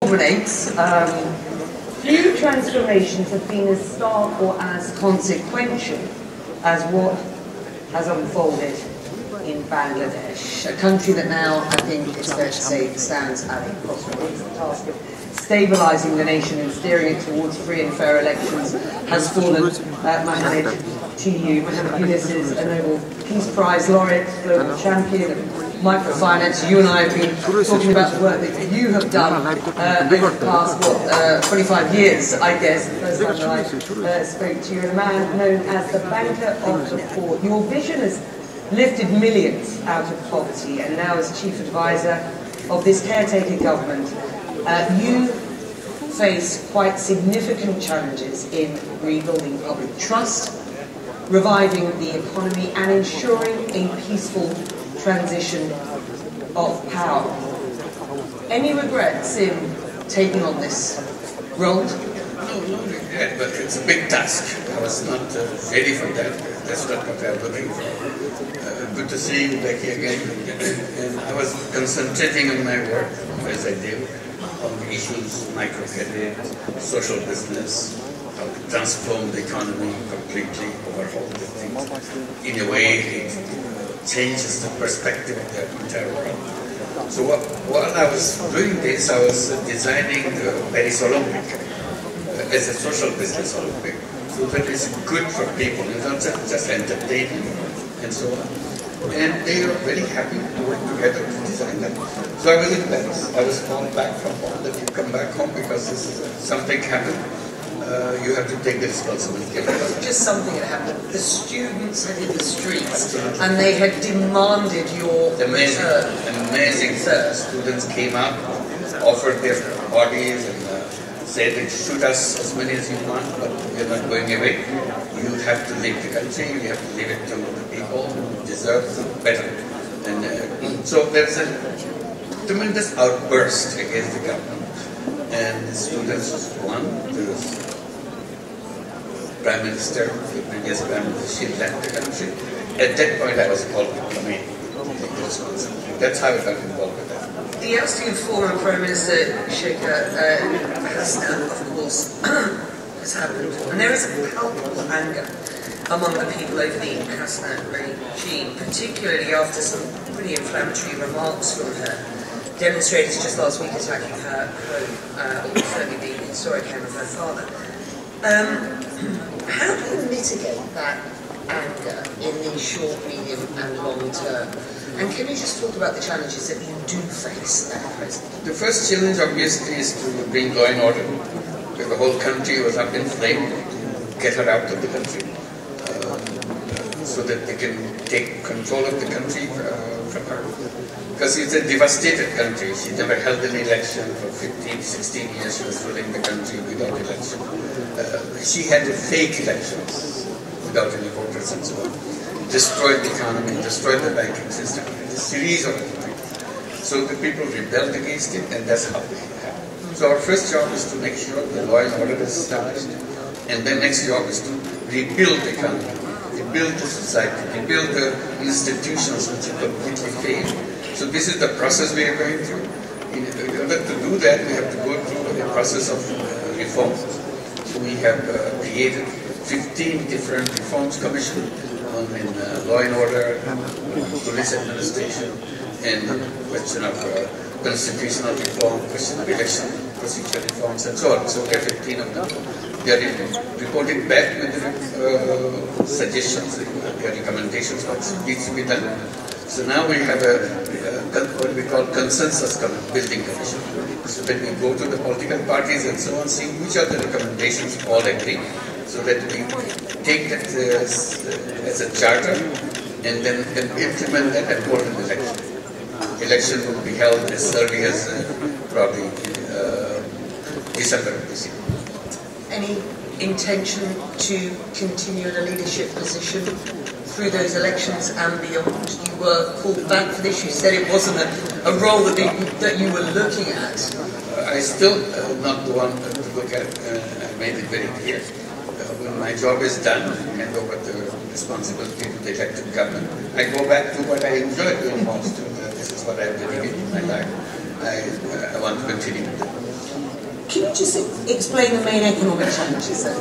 Dominates. Few transformations have been as stark or as consequential as what has unfolded in Bangladesh, a country that now, I think it's fair to say, stands at a crossroads. The task of stabilising the nation and steering it towards free and fair elections has fallen, Mohammed, to you. Mohammed Yunus is a Nobel Peace Prize laureate, global champion of microfinance. You and I have been talking about the work that you have done over the past, 25 years, I guess, the first time that I spoke to you. A man known as the banker of the poor. Your vision has lifted millions out of poverty, and now as chief advisor of this caretaker government, you face quite significant challenges in rebuilding public trust, reviving the economy, and ensuring a peaceful transition of power. Any regrets in taking on this role? No regret, but it's a big task. I was not ready for that. That's not what I'm looking for. Good to see you back here again. And I was concentrating on my work, as I did, on the issues, microcredit, social business, how to transform the economy completely, overhaul the things. In a way, it changes the perspective of the entire world. So while I was doing this, I was designing the Paris Olympic as a social business Olympic. So that is good for people, it's not just entertainment and so on. And they are very happy to work together to design that. So I was in Paris. I was called back from home that you come back home because this is something happened. You have to take the responsibility. Just something had happened. The students had hit the streets and they had demanded your return. Amazing students came up, offered their bodies and said, shoot us as many as you want, but we're not going away. You have to leave the country, you have to leave it to the people who deserve better. And so there's a tremendous outburst against the government. And the students won. There was Prime Minister, the previous Prime Minister, she left the country. At that point I was called to come in. That's how I got involved with that. The ousting of former Prime Minister Sheikh Hasina, of course, has happened. And there is a palpable anger among the people over the Hasina regime, particularly after some pretty inflammatory remarks from her. Demonstrators just last week attacking her home, certainly the historic home of her father. How do you mitigate that anger in the short, medium and long term? And can you just talk about the challenges that you do face at present? The first challenge obviously is to bring law and order. Because the whole country was up in flames, to get her out of the country. So that they can take control of the country from her. Because it's a devastated country. She never held an election for 15, 16 years. She was ruling the country without election. She had fake elections without any voters and so on. Destroyed the economy, destroyed the banking system. A series of things. So the people rebelled against it, and that's how it happened. So our first job is to make sure the law and order is established. And the next job is to rebuild the economy, rebuild the society, rebuild the institutions which have completely failed. So this is the process we are going through. In order to do that, we have to go through a process of reform. So we have created 15 different reforms commissions in law and order, police administration, and the question of constitutional reform, question of election procedure reforms, and so on. So there are 15 of them. They are reported back with the suggestions, their recommendations, what needs to be done. So now we have what we call consensus building commission. So that we go to the political parties and so on, see which are the recommendations all agree, so that we take that as a charter and then implement that and hold an election. Election will be held as early as probably December of this year. Any intention to continue in a leadership position through those elections and beyond? You were called back for this. You said it wasn't a role that you were looking at. I still not the one to look at. I made it very clear. When my job is done, I hand over the responsibility to the elected government. I go back to what I enjoy doing most. This is what I've been doing in my life. I want to continue with it. just explain the main economic challenges that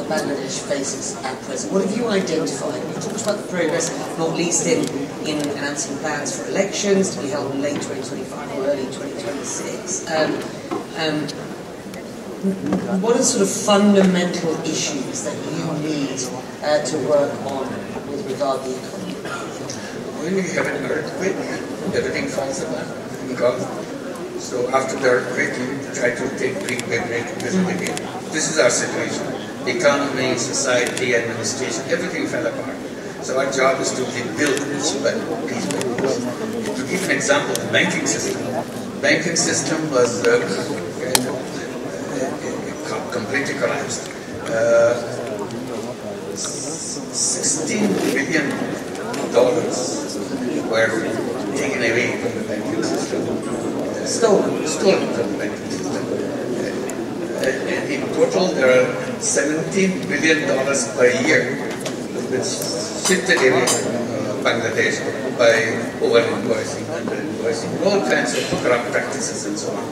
Bangladesh faces at present. What have you identified? You talked about the progress, not least in announcing plans for elections to be held in late 2025 or early 2026. What are sort of fundamental issues that you need to work on with regard to the economy? When you have an earthquake, everything falls apart. So after the earthquake, you try to take break again. This is our situation. Economy, society, administration, everything fell apart. So our job is to rebuild piece by piece. To give an example, the banking system. Banking system was completely collapsed. $16 billion were taken away from the banking system. Stolen from the banking system. And in total, there are $17 billion per year which shifted away from Bangladesh by over-invoicing, under-invoicing, all kinds of corrupt practices and so on.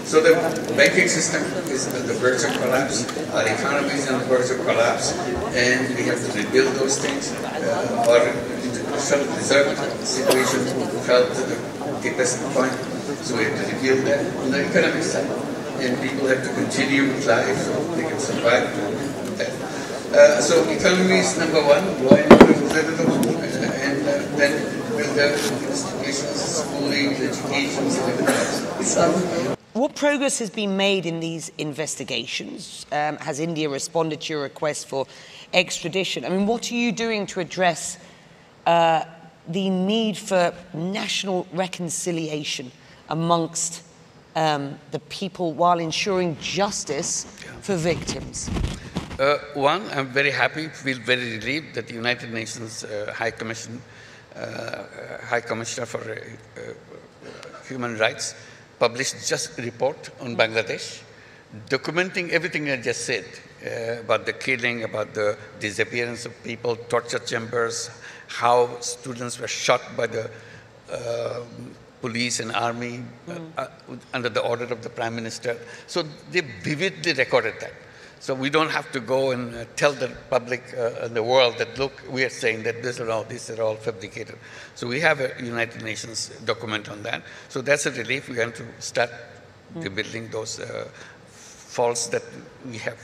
So the banking system is on the verge of collapse, our economy is on the verge of collapse, and we have to rebuild those things. Our reserve situation fell to the deepest point, so we have to rebuild that on the economic side. And people have to continue with life so they can survive that. So economy is number one, law and order is and then build the institutions, schooling, education, and everything else. What progress has been made in these investigations? Has India responded to your request for extradition? I mean, what are you doing to address the need for national reconciliation amongst the people while ensuring justice for victims? One, I'm very happy, feel very relieved that the United Nations High Commissioner for Human Rights published just a report on Bangladesh, documenting everything I just said about the killing, about the disappearance of people, torture chambers, how students were shot by the police and army under the order of the Prime Minister. So they vividly recorded that. So we don't have to go and tell the public and the world that, look, we are saying that these are all fabricated. So we have a United Nations document on that. So that's a relief. We want to start rebuilding those faults that we have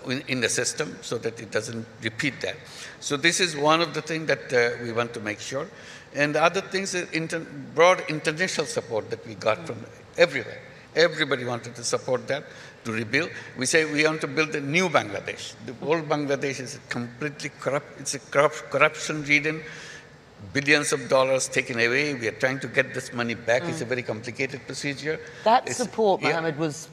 in the system so that it doesn't repeat that. So this is one of the things that we want to make sure. And the other things is broad international support that we got from everywhere. Everybody wanted to support that, to rebuild. We say we want to build a new Bangladesh. The old Bangladesh is completely corrupt. It's a corruption-ridden, billions of dollars taken away. We are trying to get this money back. It's a very complicated procedure. That support, Mohammed, was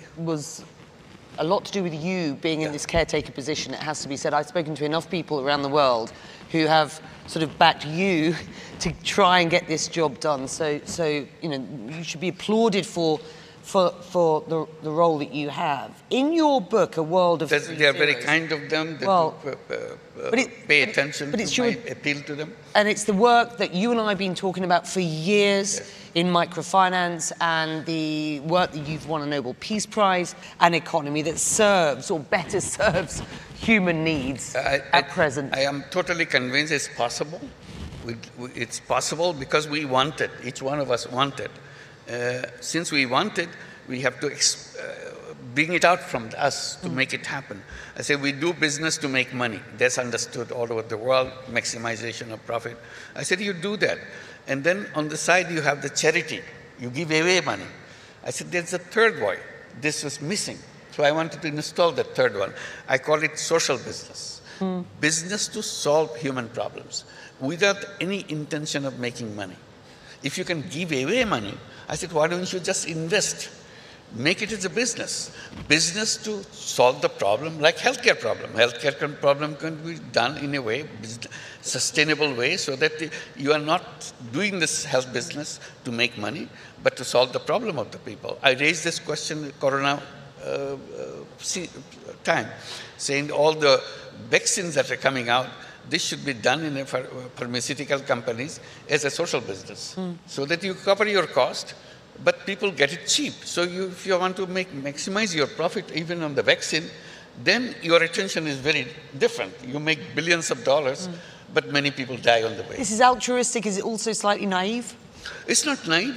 a lot to do with you being in this caretaker position, it has to be said. I've spoken to enough people around the world who have sort of backed you to try and get this job done. So you know, you should be applauded for the role that you have. In your book, A World of Three They are very Zeros, kind of them. Well, pay attention to my appeal to them. And it's the work that you and I have been talking about for years in microfinance, and the work that you've won a Nobel Peace Prize, an economy that serves, or better serves, human needs at present. I am totally convinced it's possible. It's possible because we want it. Each one of us want it. Since we want it, we have to bring it out from us to make it happen. I say we do business to make money. That's understood all over the world, maximization of profit. I said, you do that. And then on the side, you have the charity. You give away money. I said, there's a third way. This was missing. So I wanted to install the third one. I call it social business. Business to solve human problems without any intention of making money. If you can give away money, I said, why don't you just invest? Make it as a business. Business to solve the problem, like healthcare problem. Healthcare problem can be done in a way, sustainable way, so that you are not doing this health business to make money, but to solve the problem of the people. I raised this question in Corona time, saying all the vaccines that are coming out, this should be done in pharmaceutical companies as a social business, so that you cover your cost, but people get it cheap. So if you want to maximize your profit even on the vaccine, then your attention is very different. You make billions of dollars, but many people die on the way. This is altruistic. Is it also slightly naive? It's not naive.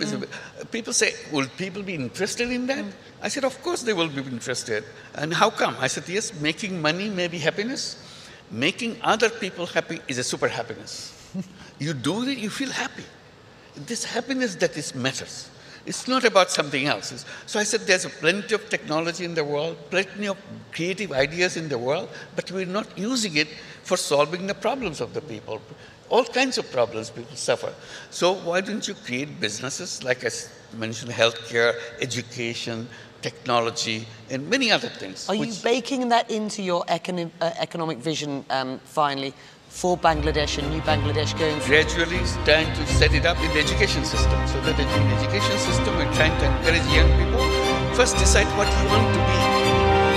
People say, will people be interested in that? I said, of course they will be interested. And how come? I said, yes, making money may be happiness. Making other people happy is a super happiness. You do it, you feel happy. This happiness that is matters. It's not about something else. So I said, there's plenty of technology in the world, plenty of creative ideas in the world, but we're not using it for solving the problems of the people. All kinds of problems people suffer. So why don't you create businesses, like I mentioned, healthcare, education, technology, and many other things. Are you baking that into your economic vision, finally, for Bangladesh and new Bangladesh going forward? Gradually trying to set it up in the education system, so that in the education system we're trying to encourage young people. First decide what you want to be,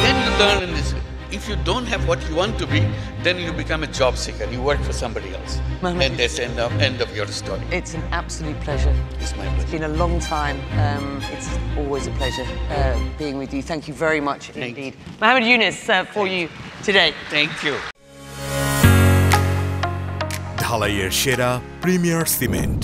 then you learn in this. If you don't have what you want to be, then you become a job seeker. You work for somebody else. And that's the end of your story. It's an absolute pleasure. It's my pleasure. It's been a long time. It's always a pleasure being with you. Thank you very much indeed. Mohammed Yunus for you today. Thank you. ঢালাইয়ের সেরা premier cement.